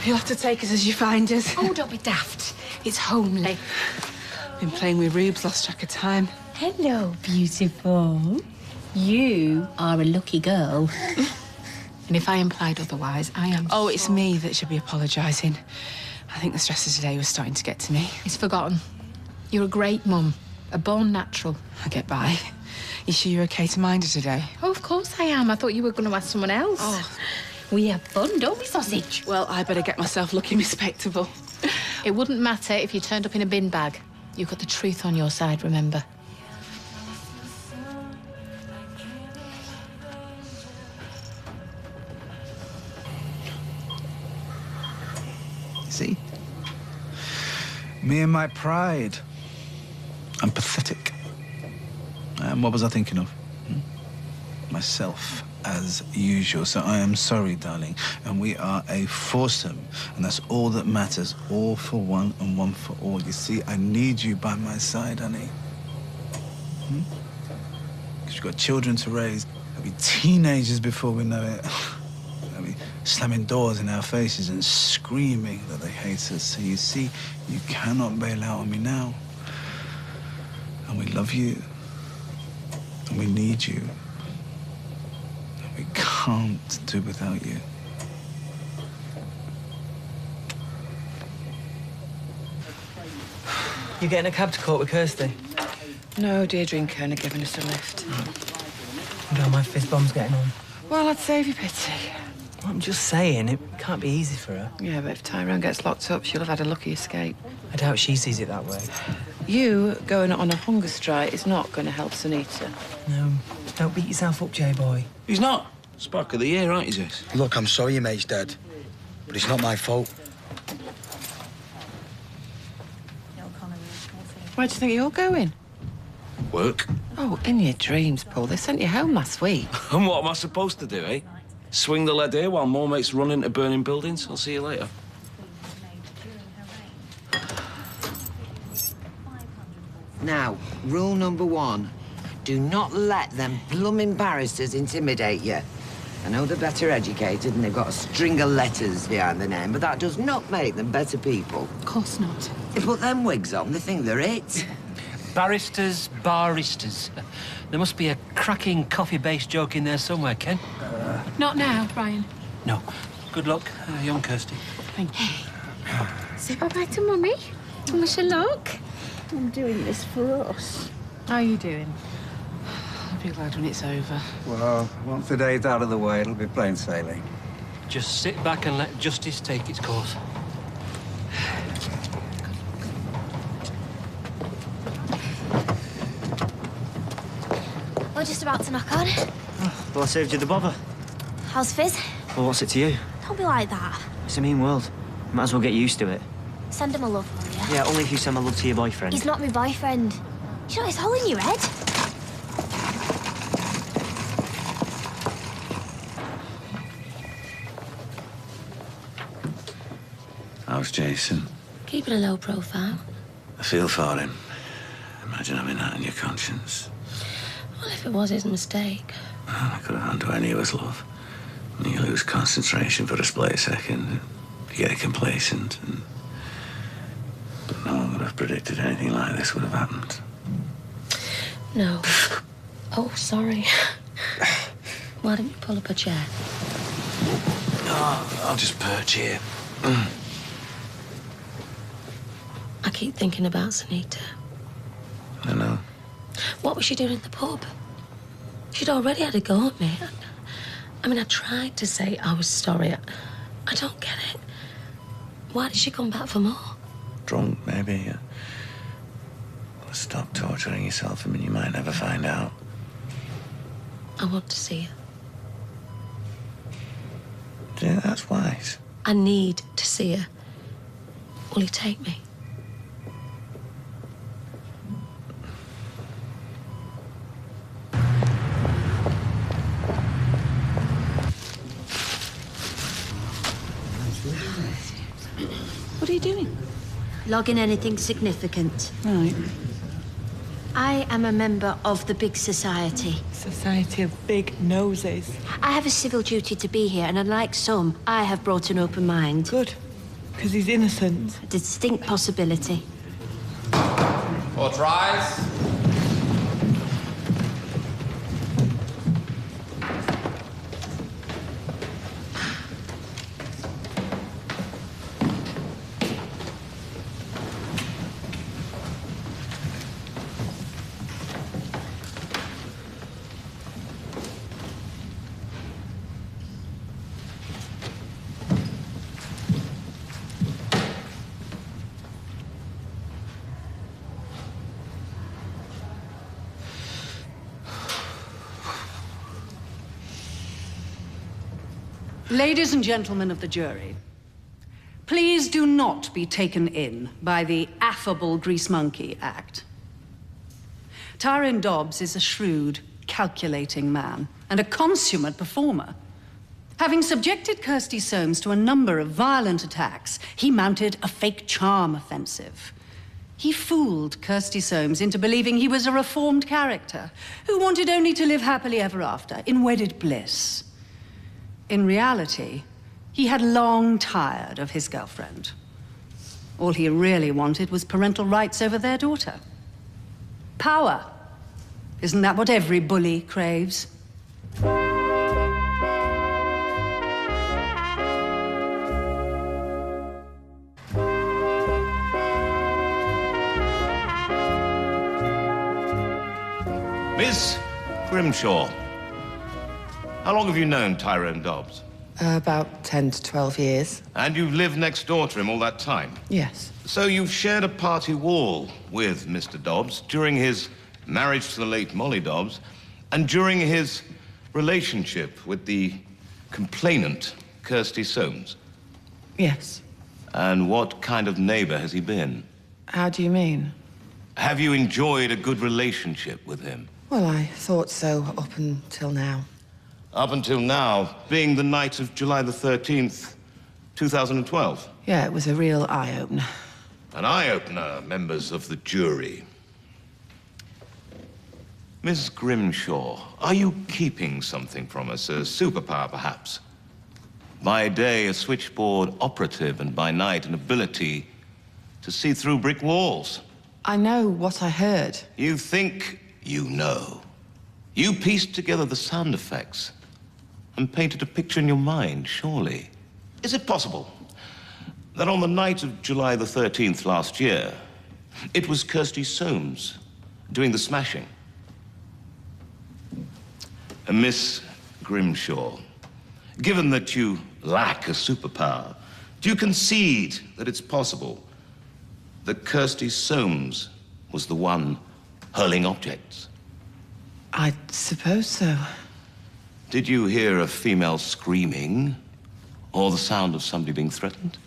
You'll have to take us as you find us. Oh, don't be daft. It's homely. Been playing with rubes, lost track of time. Hello, beautiful. You are a lucky girl. And if I implied otherwise, I am Oh, it's me that should be apologising. I think the stress of today was starting to get to me. It's forgotten. You're a great mum. A born natural. I get by. You sure you're okay to mind her today? Oh, of course I am. I thought you were going to ask someone else. Oh. We have fun, don't we, sausage? Well, I better get myself looking respectable. It wouldn't matter if you turned up in a bin bag. You've got the truth on your side, remember? See? Me and my pride. I'm pathetic. And what was I thinking of? Myself, as usual. So I am sorry, darling. And we are a foursome. And that's all that matters. All for one and one for all. You see, I need you by my side, honey. Because you've got children to raise. They'll be teenagers before we know it. They'll be slamming doors in our faces and screaming that they hate us. So you see, you cannot bail out on me now. And we love you. And we need you. And we can't do without you. You getting a cab to court with Kirsty? No, Deirdre and Kern are giving us a lift. I don't mind Fizzbomb's getting on. Well, I'd save you pity. Well, I'm just saying, it can't be easy for her. Yeah, but if Tyrone gets locked up, she'll have had a lucky escape. I doubt she sees it that way. You going on a hunger strike is not going to help Sunita. No, don't beat yourself up, J-boy. He's not. Spark of the year, aren't he, Jess? Look, I'm sorry your mate's dead, but it's not my fault. Where do you think you're going? Work. Oh, in your dreams, Paul. They sent you home last week. And what am I supposed to do, eh? Swing the lead here while more mates run into burning buildings? I'll see you later. Now, rule number one, do not let them blooming barristers intimidate you. I know they're better educated and they've got a string of letters behind their name, but that does not make them better people. Of course not. They put them wigs on, they think they're it. Barristers, baristas. There must be a cracking coffee-based joke in there somewhere, Ken. Not now, Brian. No. Good luck, young Kirsty. Thank you. Say bye-bye to Mummy. Wish her luck. I'm doing this for us. How are you doing? I'll be glad when it's over. Well, once the day's out of the way, it'll be plain sailing. Just sit back and let justice take its course. We're just about to knock on. Well, I saved you the bother. How's Fizz? Well, what's it to you? Don't be like that. It's a mean world. Might as well get used to it. Send him a love, will you? Yeah, only if you send my love to your boyfriend. He's not my boyfriend. You know, it's all in your head. How's Jason? Keeping a low profile. I feel for him. Imagine having that on your conscience. Well, if it was his mistake. Well, I could have done to any of us, love. When you lose concentration for a split second, you get complacent. But no one would have predicted anything like this would have happened. No. Oh, sorry. Why don't you pull up a chair? Oh, I'll just perch here. I keep thinking about Sunita. I know. What was she doing at the pub? She'd already had a go at me. I mean, I tried to say I was sorry. I don't get it. Why did she come back for more? Drunk, maybe. Well, stop torturing yourself. I mean, you might never find out. I want to see her. Yeah, that's wise. I need to see her. Will you take me? What are you doing? Logging anything significant. Right. I am a member of the big society. Society of big noses. I have a civil duty to be here, and unlike some, I have brought an open mind. Good. Because he's innocent. A distinct possibility. Court rise. Ladies and gentlemen of the jury, please do not be taken in by the affable Grease Monkey act. Tyrone Dobbs is a shrewd, calculating man and a consummate performer. Having subjected Kirsty Soames to a number of violent attacks, he mounted a fake charm offensive. He fooled Kirsty Soames into believing he was a reformed character who wanted only to live happily ever after in wedded bliss. In reality, he had long tired of his girlfriend. All he really wanted was parental rights over their daughter. Power. Isn't that what every bully craves? Miss Grimshaw, how long have you known Tyrone Dobbs? About 10 to 12 years. And you've lived next door to him all that time? Yes. So you've shared a party wall with Mr. Dobbs during his marriage to the late Molly Dobbs and during his relationship with the complainant, Kirsty Soames? Yes. And what kind of neighbor has he been? How do you mean? Have you enjoyed a good relationship with him? Well, I thought so up until now. Up until now, being the night of July the 13th, 2012. Yeah, it was a real eye-opener. An eye-opener, members of the jury. Miss Grimshaw, are you keeping something from us? A superpower, perhaps? By day, a switchboard operative, and by night, an ability to see through brick walls. I know what I heard. You think you know. You pieced together the sound effects and painted a picture in your mind, surely. Is it possible that on the night of July the 13th last year, it was Kirsty Soames doing the smashing? Miss Grimshaw, given that you lack a superpower, do you concede that it's possible that Kirsty Soames was the one hurling objects? I suppose so. Did you hear a female screaming or the sound of somebody being threatened?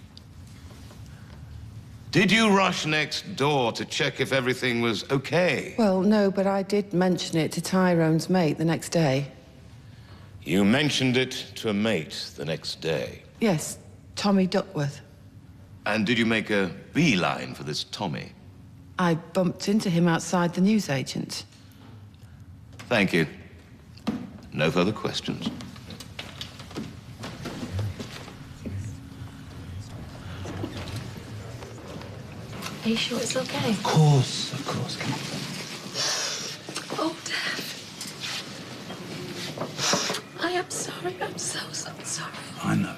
Did you rush next door to check if everything was okay? Well, no, but I did mention it to Tyrone's mate the next day. You mentioned it to a mate the next day? Yes, Tommy Duckworth. And did you make a beeline for this Tommy? I bumped into him outside the newsagent. Thank you. No further questions. Are you sure it's okay? Of course, come on. Oh, Dad. I am sorry. I'm so sorry. I know.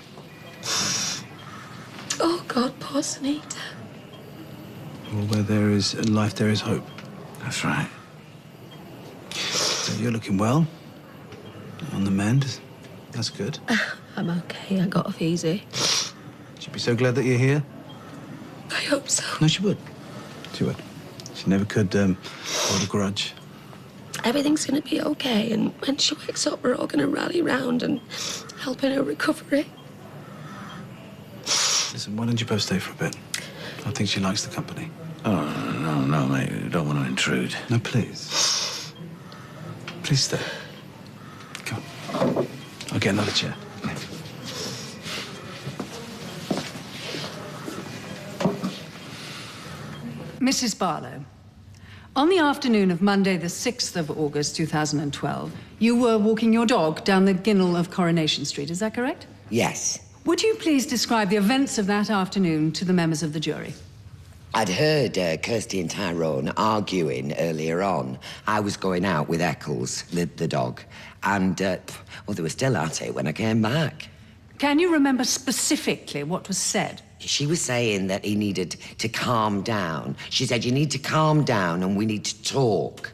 Oh, God, poor Sunita. Well, where there is life, there is hope. That's right. So you're looking well. On the mend. That's good. I'm okay. I got off easy. She'd be so glad that you're here. I hope so. No, she would. She would. She never could hold a grudge. Everything's going to be okay, and when she wakes up, we're all going to rally round and help in her recovery. Listen, why don't you both stay for a bit? I think she likes the company. Oh, no, mate. I don't want to intrude. No, please. Please stay. Come on. I'll get another chair. Mrs. Barlow, on the afternoon of Monday, the 6th of August, 2012, you were walking your dog down the ginnel of Coronation Street, is that correct? Yes. Would you please describe the events of that afternoon to the members of the jury? I'd heard Kirsty and Tyrone arguing earlier on. I was going out with Eccles, the dog, and, well, they were still at it when I came back. Can you remember specifically what was said? She was saying that he needed to calm down. She said, you need to calm down and we need to talk.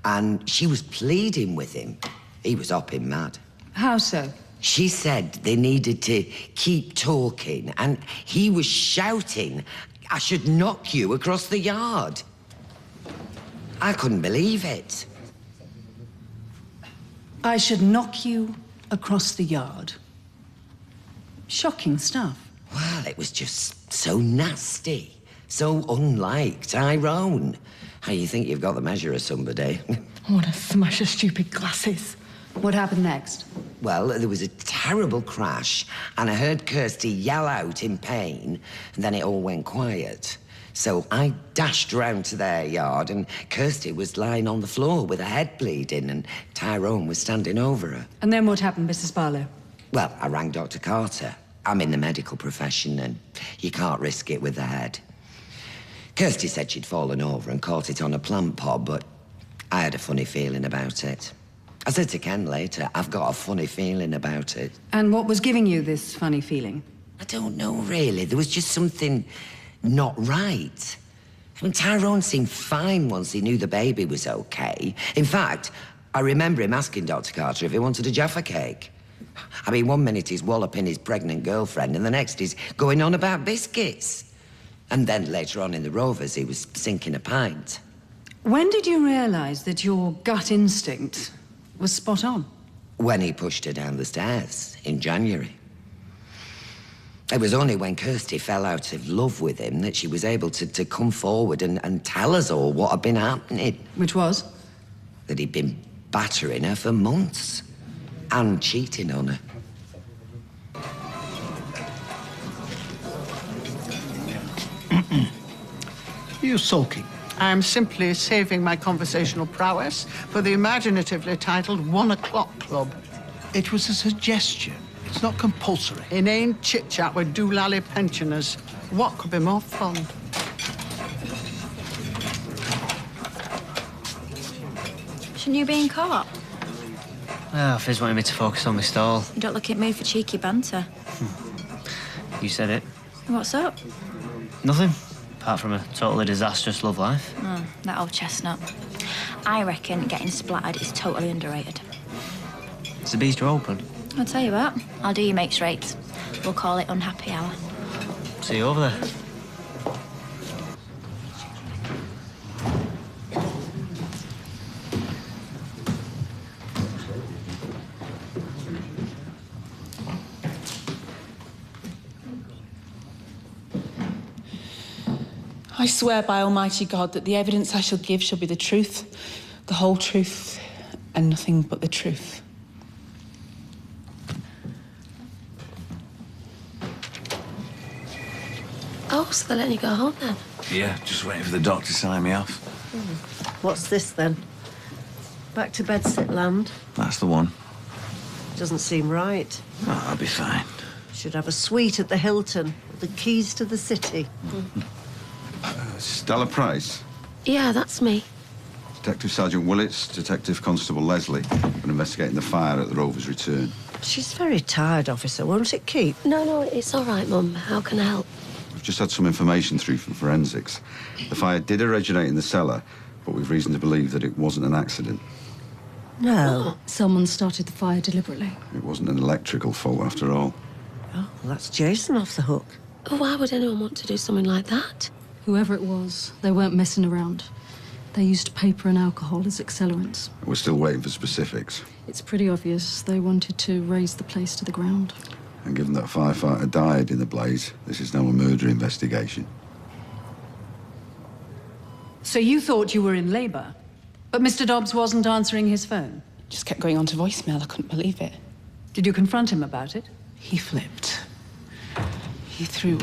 And she was pleading with him. He was hopping mad. How so? She said they needed to keep talking, and he was shouting, I should knock you across the yard. I couldn't believe it. I should knock you across the yard. Shocking stuff. Well, it was just so nasty, so unlike Tyrone. How you think you've got the measure of somebody? I want to smash her stupid glasses. What happened next? Well, there was a terrible crash, and I heard Kirsty yell out in pain, and then it all went quiet. So I dashed round to their yard, and Kirsty was lying on the floor with her head bleeding, and Tyrone was standing over her. And then what happened, Mrs. Barlow? Well, I rang Dr. Carter. I'm in the medical profession, and you can't risk it with the head. Kirsty said she'd fallen over and caught it on a plant pod, but I had a funny feeling about it. I said to Ken later, I've got a funny feeling about it. And what was giving you this funny feeling? I don't know, really. There was just something not right. I mean, Tyrone seemed fine once he knew the baby was okay. In fact, I remember him asking Dr. Carter if he wanted a Jaffa cake. I mean, one minute he's walloping his pregnant girlfriend, and the next he's going on about biscuits. And then later on in the Rovers, he was sinking a pint. When did you realise that your gut instinct was spot on? When he pushed her down the stairs in January. It was only when Kirsty fell out of love with him that she was able to come forward and tell us all what had been happening. Which was? That he'd been battering her for months and cheating on her. You sulking? I'm simply saving my conversational prowess for the imaginatively titled 1 o'clock club. It was a suggestion. It's not compulsory. Inane chit-chat with doolally pensioners. What could be more fun? Shouldn't you be in co-op? Ah, Fizz wanted me to focus on my stall. You don't look in mood for cheeky banter. You said it. What's up? Nothing. Apart from a totally disastrous love life. Oh, that old chestnut. I reckon getting splattered is totally underrated. Is the bistro open? I'll tell you what, I'll do your mates' rates. We'll call it unhappy hour. See you over there. I swear by Almighty God that the evidence I shall give shall be the truth, the whole truth, and nothing but the truth. Oh, so they're letting you go home then? Yeah, just waiting for the doctor to sign me off. What's this then? Back to bedsit land? That's the one. Doesn't seem right. Oh, I'll be fine. Should have a suite at the Hilton, with the keys to the city. Stella Price. Yeah, that's me. Detective Sergeant Willits, Detective Constable Leslie. Been investigating the fire at the Rover's return. She's very tired, officer. Won't it keep? No, it's all right, Mum. How can I help? We've just had some information through from forensics. The fire did originate in the cellar, but we've reason to believe that it wasn't an accident. No. Someone started the fire deliberately. It wasn't an electrical fault after all. Oh, well, that's Jason off the hook. Why would anyone want to do something like that? Whoever it was, they weren't messing around. They used paper and alcohol as accelerants. We're still waiting for specifics. It's pretty obvious they wanted to raise the place to the ground. And given that a firefighter died in the blaze, this is now a murder investigation. So you thought you were in labour, but Mr. Dobbs wasn't answering his phone? Just kept going on to voicemail. I couldn't believe it. Did you confront him about it? He flipped. He threw,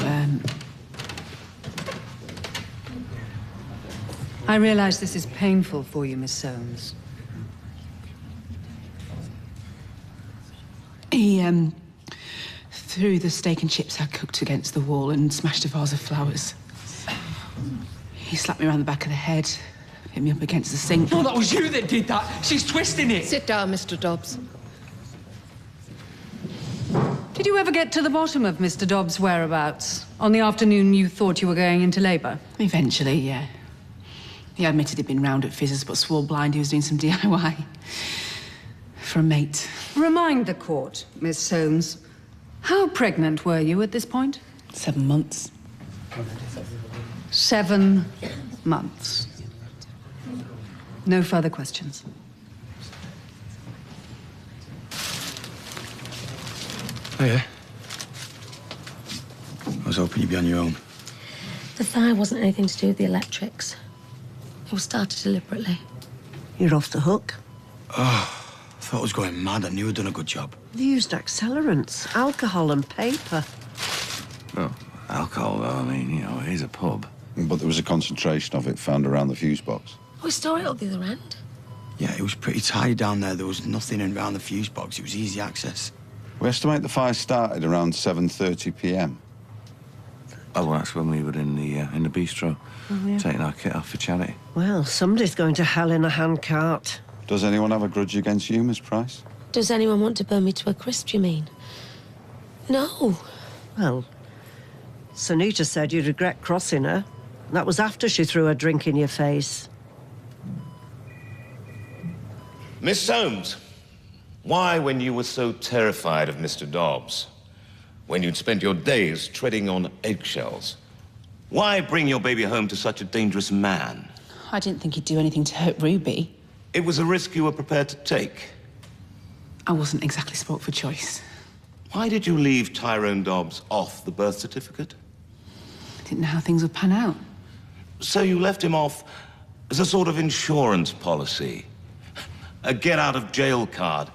I realise this is painful for you, Miss Soames. He, threw the steak and chips I cooked against the wall and smashed a vase of flowers. He slapped me around the back of the head, hit me up against the sink. Oh, that was you that did that. She's twisting it. Sit down, Mr. Dobbs. Did you ever get to the bottom of Mr. Dobbs' whereabouts on the afternoon you thought you were going into labour? Eventually, yeah. He admitted he'd been round at Fizz's, but swore blind he was doing some DIY. For a mate. Remind the court, Miss Soames. How pregnant were you at this point? 7 months. 7 months. No further questions. Oh, yeah? I was hoping you'd be on your own. The fire wasn't anything to do with the electrics. It was started deliberately. You're off the hook. Oh, I thought I was going mad. I knew I'd done a good job. They used accelerants, alcohol and paper. Well, alcohol, though, I mean, you know, it is a pub. But there was a concentration of it found around the fuse box. We store it up the other end. Yeah, it was pretty tidy down there. There was nothing around the fuse box. It was easy access. We estimate the fire started around 7:30 p.m. Oh, well, that's when we were in the bistro, taking our kit off for charity. Well, somebody's going to hell in a handcart. Does anyone have a grudge against you, Miss Price? Does anyone want to burn me to a crisp, you mean? No. Well, Sunita said you'd regret crossing her. That was after she threw a drink in your face. Miss Soames, why, when you were so terrified of Mr. Dobbs, when you'd spent your days treading on eggshells, why bring your baby home to such a dangerous man? I didn't think he'd do anything to hurt Ruby. It was a risk you were prepared to take. I wasn't exactly spoilt for choice. Why did you leave Tyrone Dobbs off the birth certificate? I didn't know how things would pan out. So you left him off as a sort of insurance policy. A get-out-of-jail card,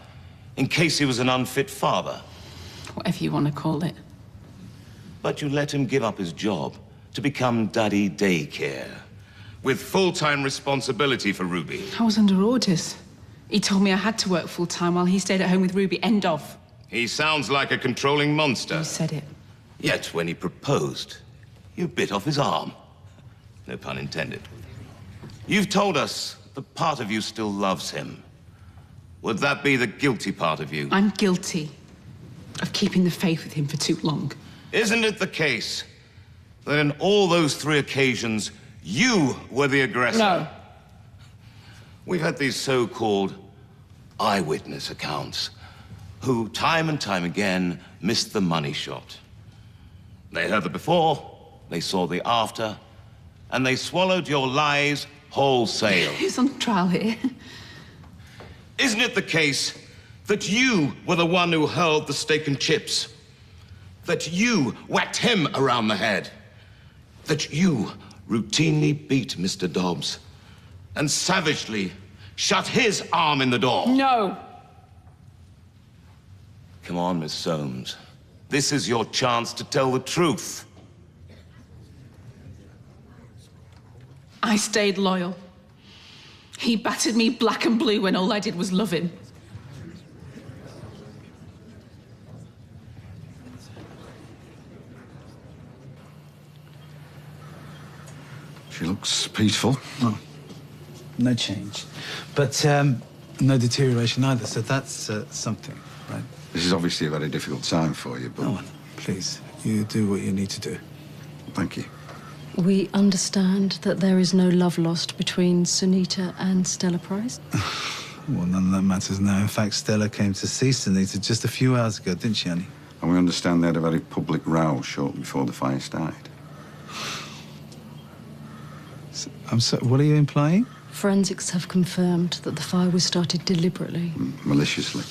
in case he was an unfit father. Whatever you want to call it. But you let him give up his job to become daddy daycare, with full-time responsibility for Ruby. I was under orders. He told me I had to work full-time while he stayed at home with Ruby. End of. He sounds like a controlling monster. You said it. Yet, when he proposed, you bit off his arm. No pun intended. You've told us the part of you still loves him. Would that be the guilty part of you? I'm guilty of keeping the faith with him for too long. Isn't it the case that in all those 3 occasions, you were the aggressor? No. We've had these so-called eyewitness accounts who, time and time again, missed the money shot. They heard the before, they saw the after, and they swallowed your lies wholesale. Who's on trial here? Isn't it the case that you were the one who hurled the steak and chips? That you whacked him around the head? That you routinely beat Mr. Dobbs and savagely shut his arm in the door? No. Come on, Miss Soames. This is your chance to tell the truth. I stayed loyal. He battered me black and blue when all I did was love him. She looks peaceful. Oh, no change. But no deterioration either, so that's something, right? This is obviously a very difficult time for you, but... No one, please. You do what you need to do. Thank you. We understand that there is no love lost between Sunita and Stella Price. Well, none of that matters now. In fact, Stella came to see Sunita just a few hours ago, didn't she, Annie? And we understand they had a very public row shortly before the fire started. I'm sorry, what are you implying? Forensics have confirmed that the fire was started deliberately. Maliciously.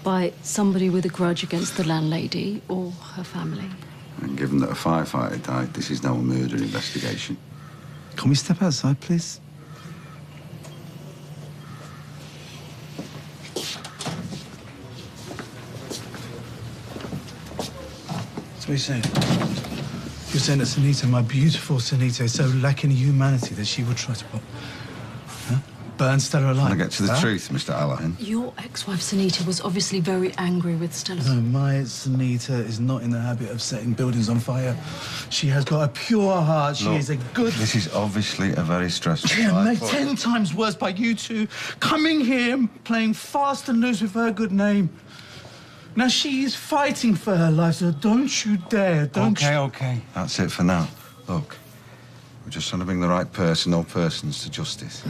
By somebody with a grudge against the landlady or her family. And given that a firefighter died, this is now a murder investigation. Can we step outside, please? So what are you saying? You're saying that Sunita, my beautiful Sunita, is so lacking in humanity that she would try to... Huh? burn Stella alive. Can I get to the truth, Mr. Allahan? Your ex-wife, Sunita, was obviously very angry with Stella. No, my Sunita is not in the habit of setting buildings on fire. She has got a pure heart. She is a good... This is obviously a very stressful Yeah, time. made 10 times worse by you two coming here and playing fast and loose with her good name. Now, she is fighting for her life, so don't you dare, don't you... Okay. That's it for now. Look, we're just trying to bring the right person or persons to justice.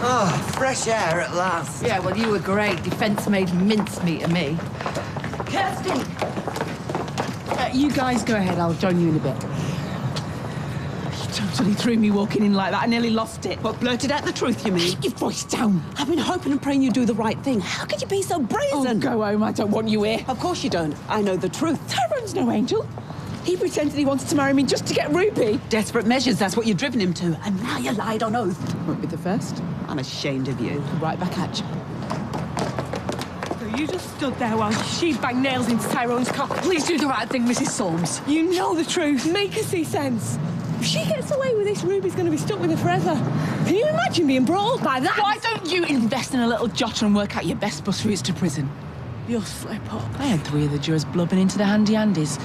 Oh, fresh air at last. Yeah, well, you were great. Defence made mincemeat of me. Kirsty! You guys go ahead. I'll join you in a bit. You totally threw me walking in like that. I nearly lost it. What, blurted out the truth, you mean? Keep your voice down. I've been hoping and praying you'd do the right thing. How could you be so brazen? Oh, go home. I don't want you here. Of course you don't. I know the truth. Tyrone's no angel. He pretended he wanted to marry me just to get Ruby. Desperate measures, that's what you've driven him to. And now you lied on oath. Won't be the first. I'm ashamed of you. Right back at you. So you just stood there while she banged nails into Tyrone's cock. Please do the right thing, Mrs. Solms. You know the truth. Make her see sense. If she gets away with this, Ruby's going to be stuck with her forever. Can you imagine being brawled by that? Why don't you invest in a little jotter and work out your best bus routes to prison? You'll slip up. I had 3 of the jurors blubbing into the handy-andies.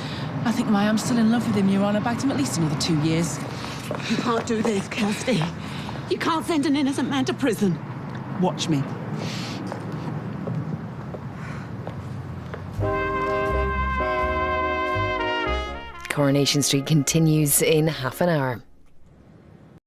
I think why I'm still in love with him, Your Honour. Back to him at least another 2 years. You can't do this, Kirsty. You can't send an innocent man to prison. Watch me. Coronation Street continues in half an hour.